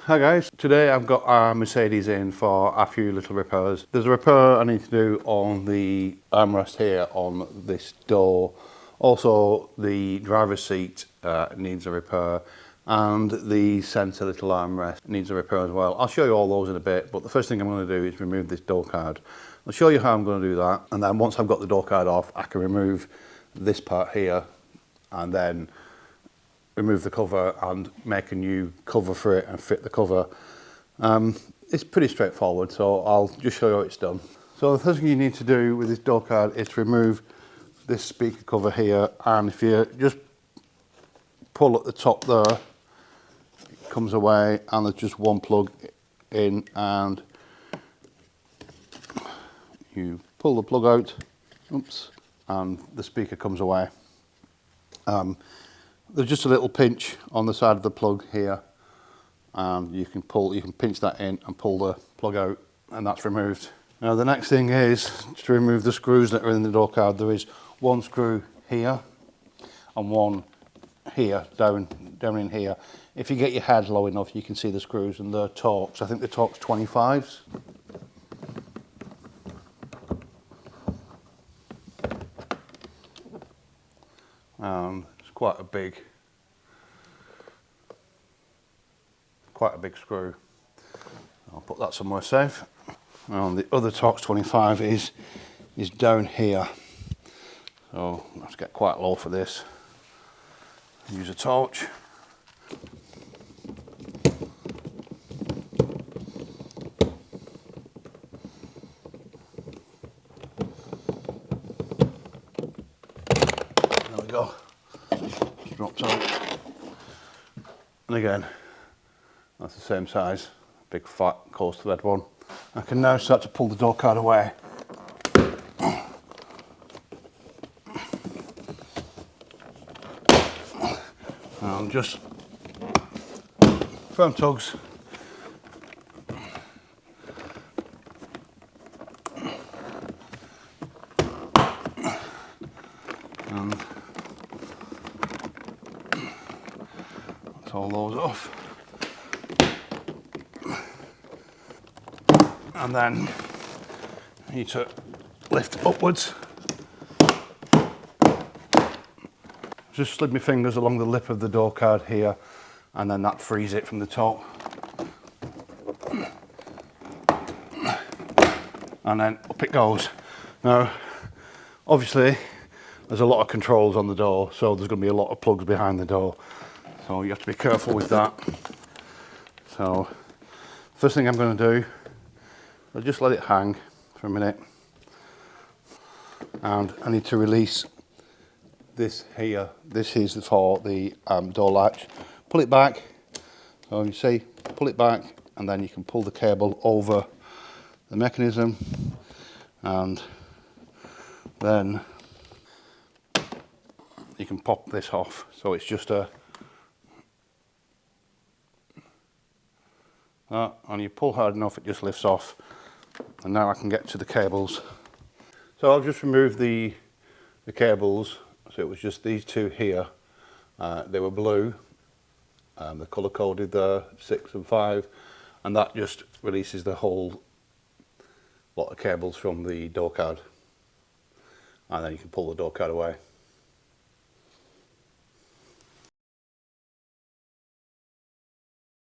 Hi guys, today I've got our Mercedes in for a few little repairs. There's a repair I need to do on the armrest here on this door. Also the driver's seat needs a repair, and the centre little armrest needs a repair as well. I'll show you all those in a bit, but the first thing I'm going to do is remove this door card. I'll show you how I'm going to do that, and then once I've got the door card off I can remove this part here and then remove the cover and make a new cover for it and fit the cover. It's pretty straightforward, so I'll just show you how it's done. So the first thing you need to do with this door card is to remove this speaker cover here, and if you just pull at the top there, it comes away and there's just one plug in, and you pull the plug out, oops, and the speaker comes away. There's just a little pinch on the side of the plug here, and you can pinch that in and pull the plug out, and that's removed. Now the next thing is to remove the screws that are in the door card. There is one screw here and one here, down in here. If you get your head low enough you can see the screws, and they're Torx. I think the Torx 25s. It's quite a big screw. I'll put that somewhere safe. And the other Torx 25 is down here, so I have to get quite low for this. Use a torch. There we go. Just dropped out. And again, that's the same size, big fat coarse thread one. I can now start to pull the door card away. And just firm tugs. And all those off. And then you need to lift upwards. Just slid my fingers along the lip of the door card here, and then that frees it from the top. And then up it goes. Now, obviously, there's a lot of controls on the door, so there's going to be a lot of plugs behind the door. So you have to be careful with that. So, first thing I'm going to do, I'll just let it hang for a minute, and I need to release this here. This is for the door latch. Pull it back, so you see, pull it back, and then you can pull the cable over the mechanism, and then you can pop this off. So it's just and you pull hard enough, it just lifts off. And now I can get to the cables. So I'll just remove the cables. So it was just these two here. They were blue. They're colour coded there, 6 and 5, and that just releases the whole lot of cables from the door card. And then you can pull the door card away.